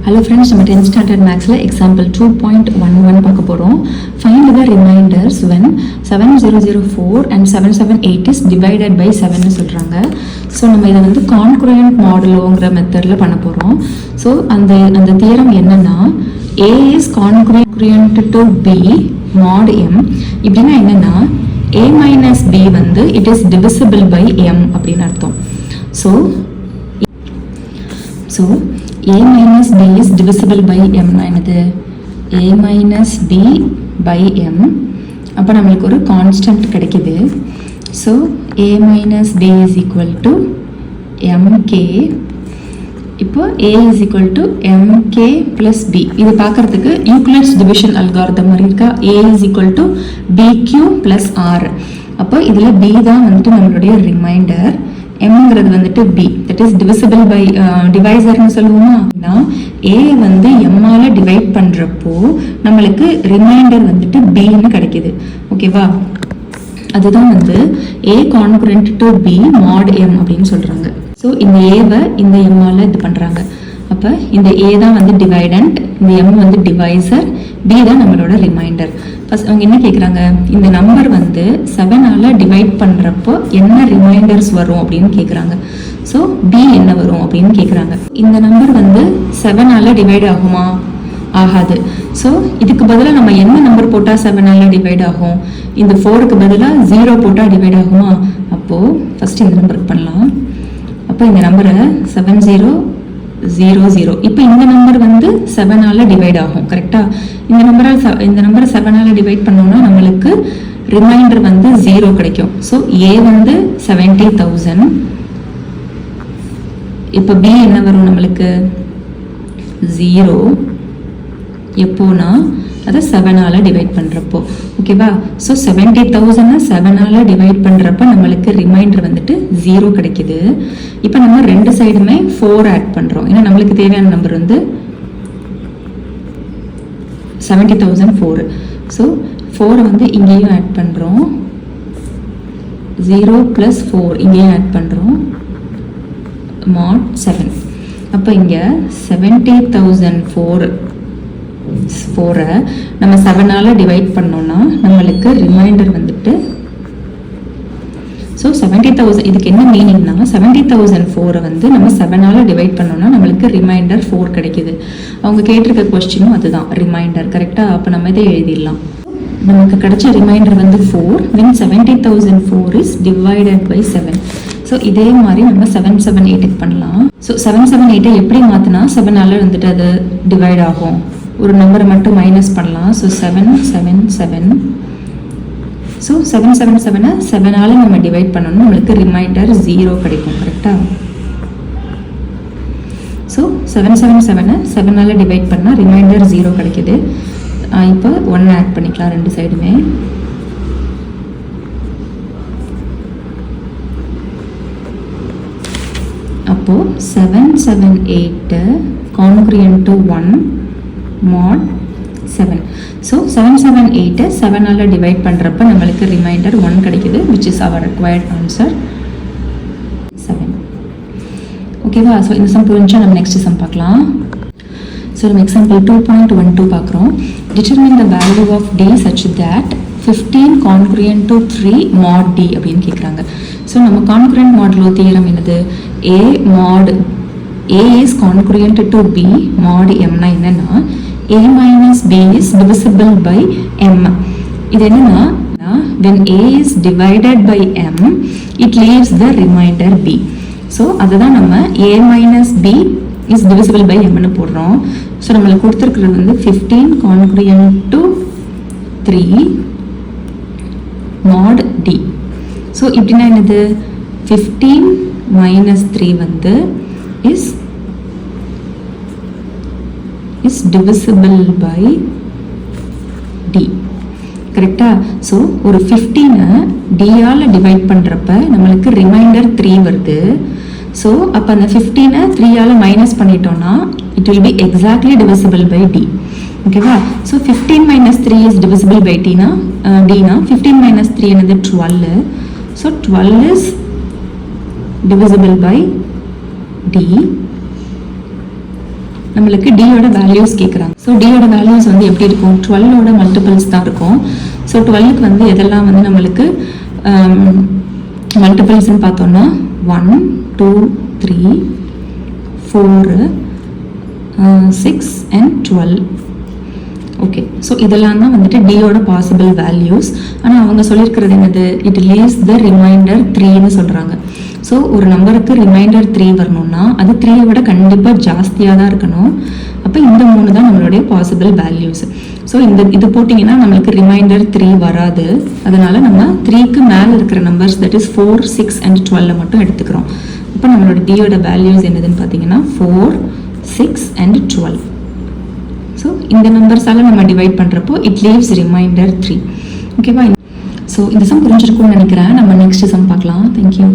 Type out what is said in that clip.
Hello friends, நம்ம 10th standard mathsல example 2.11 பார்க்க போறோம். Find the reminders when 7004 and 778 is divided by 7 னு சொல்றாங்க. ஸோ நம்ம இதை வந்து கான்குரண்ட் மாடுலோங்கிற மெத்தடில் பண்ண போகிறோம். ஸோ அந்த தியரம் என்னன்னா A is congruent to B mod M. இப்படின்னா என்னன்னா A minus B வந்து it is divisible by M அப்படின்னு அர்த்தம். So A minus B is divisible by M னா என்னது? A minus B by M. அப்போ நம்மளுக்கு ஒரு கான்ஸ்டன்ட் கிடைக்குது. So A minus B is equal to MK. இப்போ A is equal to MK plus B. இது பார்க்கறதுக்கு யூக்ளிட்ஸ் டிவிஷன் அல்காரிதம் மாதிரி இருக்கா? A is equal to BQ plus R. அப்போ இதில் B தான் வந்துட்டு நம்மளுடைய ரிமைண்டர், எம்ங்கிறது வந்துட்டு B, that is divisible by டிவைசர்னு சொல்லுவோமா. ஏ வந்து எம்மால டிவைட் பண்றப்போ நம்மளுக்கு ரிமைண்டர் வந்துட்டு பின்னு கிடைக்குது. ஓகேவா? அதுதான் வந்து A congruent to B mod M அப்படின்னு சொல்றாங்க. ஸோ இந்த ஏவை இந்த எம்மால இது பண்றாங்க. அப்போ இந்த ஏ தான் வந்து டிவைடண்ட், இந்த எம் வந்து டிவைசர், பி தான் நம்மளோட ரிமைண்டர். ஃபர்ஸ்ட் அவங்க என்ன கேட்குறாங்க, இந்த நம்பர் வந்து 7ஆல் டிவைட் பண்ணுறப்போ என்ன ரிமைண்டர்ஸ் வரும் அப்படின்னு கேட்குறாங்க. ஸோ பி என்ன வரும் அப்படின்னு கேட்குறாங்க. இந்த நம்பர் வந்து 7ஆல் டிவைட் ஆகுமா? ஆகாது. ஸோ இதுக்கு பதிலாக நம்ம என்ன நம்பர் போட்டால் 7ஆல் டிவைட் ஆகும்? இந்த 4க்கு பதிலாக 0 போட்டால் டிவைட் ஆகுமா? அப்போது ஃபஸ்ட்டு இந்த நம்பருக்கு பண்ணலாம். அப்போ இந்த நம்பரை 7000. இப்போ இந்த நம்பர் வந்து 7ஆல் டிவைட் ஆகும். கரெக்டாக? இந்த நம்பரை 7ஆல் டிவைட் பண்ணோம்னா நம்மளுக்கு ரிமைண்டர் வந்து 0 கிடைக்கும். ஸோ ஏ வந்து 70,000. இப்போ பி என்ன வரும் நம்மளுக்கு? 0. எப்போனா அதை 7ஆல் டிவைட் பண்ணுறப்போ. ஓகேவா? ஸோ 70,000 7ஆல் டிவைட் பண்ணுறப்ப நம்மளுக்கு ரிமைண்டர் வந்துட்டு 0 கிடைக்குது. இப்போ நம்ம ரெண்டு சைடுமே 4 ஆட் பண்ணுறோம். ஏன்னா நம்மளுக்கு தேவையான நம்பர் வந்து 70,004. ஸோ 4 வந்து இங்கேயும் ஆட் பண்ணுறோம், 0 + 4 இங்கேயும் ஆட் பண்ணுறோம், mod 7. அப்போ இங்கே 70,004 நம்ம 7ஆல் டிவைட் பண்ணோம்னா நம்மளுக்கு ரிமைண்டர் வந்துட்டு, ஸோ 70,000 இதுக்கு என்ன மீனிங்னா 70,004 வந்து நம்ம 7ஆல் டிவைட் பண்ணோம்னா நம்மளுக்கு ரிமைண்டர் 4 கிடைக்குது. அவங்க கேட்டிருக்க கொஸ்டினும் அதுதான், ரிமைண்டர். கரெக்டாக? அப்போ நம்ம இதை எழுதிடலாம். நமக்கு கிடைச்ச ரிமைண்டர் வந்து 4 when 70,004 is divided by 7. So இதே மாதிரி நம்ம 778க்கு பண்ணலாம். ஸோ 778 எப்படி மாற்றினா 7ஆல் வந்துட்டு அது டிவைட் ஆகும்? ஒரு நம்பரை மட்டும் மைனஸ் பண்ணலாம். ஸோ 777. ஸோ 777 7ஆல் நம்ம டிவைட் பண்ணணும், நம்மளுக்கு ரிமைண்டர் 0 கிடைக்கும். கரெக்டாக? ஸோ 777 7ஆல் டிவைட் பண்ணால் ரிமைண்டர் 0 கிடைக்குது. இப்போ 1 ஆட் பண்ணிக்கலாம் ரெண்டு சைடுமே. அப்போது 778 கான்குரியன்ட் டு 1 mod 7. ஸோ 778 7ஆல் டிவைட் பண்ணுறப்ப நம்மளுக்கு ரிமைண்டர் 1 கிடைக்குது, which is our required answer 7. ஓகேவா? ஸோ இந்த சம் புரிஞ்சா நம்ம நெக்ஸ்ட் சம் பார்க்கலாம். ஸோ நம்ம எக்ஸாம்பிள் 2.12 பார்க்குறோம். Determine the value of D such that 15 congruent to 3 mod d அப்படின்னு கேட்குறாங்க. ஸோ நம்ம கான்குரியன்ட் மாடுலோ தியரம் என்னது? A mod A is congruent to B mod M னா என்னன்னா A minus B is divisible by M. இது என்னன்னா when A is divided by M it leaves the remainder B. So அதுதான் நம்ம A minus B is divisible by M னு போடுறோம். So நம்மளுக்கு கொடுத்துருக்கிறது வந்து 15 congruent to 3 mod D. So இப்படின்னா என்னது? 15 minus 3 வந்து is divisible by D. கரெக்டா? ஸோ ஒரு 15 D-ஆல் டிவைட் பண்ணுறப்ப நம்மளுக்கு ரிமைண்டர் 3 வருது. ஸோ அப்போ அந்த 15 3ஆல் மைனஸ் பண்ணிட்டோம்னா it will be exactly divisible by D. ஓகேவா? So 15 minus 3 is divisible by D-னா 15 minus 3 என்னது? 12. So 12 is divisible by D. நம்மளுக்கு டியோட வேல்யூஸ் கேட்குறாங்க. ஸோ டியோட வேல்யூஸ் வந்து எப்படி இருக்கும், 12ஓட மல்டிபிள்ஸ் தான் இருக்கும். ஸோ 12க்கு வந்து எதெல்லாம் வந்து நம்மளுக்கு மல்டிபிள்ஸ்ன்னு பார்த்தோம்னா 1 2 3 4 6 and 12. ஓகே, ஸோ இதெல்லாம் தான் வந்துட்டு டியோட பாசிபிள் வேல்யூஸ். ஆனால் அவங்க சொல்லியிருக்கிறது என்னது, இட் லீவ்ஸ் த ரிமைண்டர் 3ன்னு சொல்கிறாங்க. ஸோ ஒரு நம்பருக்கு ரிமைண்டர் 3 வரணும்னா அது 3யை விட கண்டிப்பாக ஜாஸ்தியாக தான் இருக்கணும். அப்போ இந்த 3 தான் நம்மளுடைய பாசிபிள் வேல்யூஸ். ஸோ இது போட்டிங்கன்னா நம்மளுக்கு ரிமைண்டர் 3 வராது. அதனால் நம்ம 3க்கு மேலே இருக்கிற நம்பர்ஸ், தட் இஸ் 4 6 and 12 மட்டும் எடுத்துக்கிறோம். இப்போ நம்மளோட டியோட வேல்யூஸ் என்னதுன்னு பார்த்தீங்கன்னா 4 6 and 12. ஸோ இந்த நம்பர்ஸால் நம்ம டிவைட் பண்ணுறப்போ இட் லீவ்ஸ் ரிமைண்டர் 3. ஓகேவா? ஸோ இந்த சம் புரிஞ்சிருக்கும்னு நினைக்கிறேன். நம்ம நெக்ஸ்ட் சம் பார்க்கலாம். தேங்க்யூ.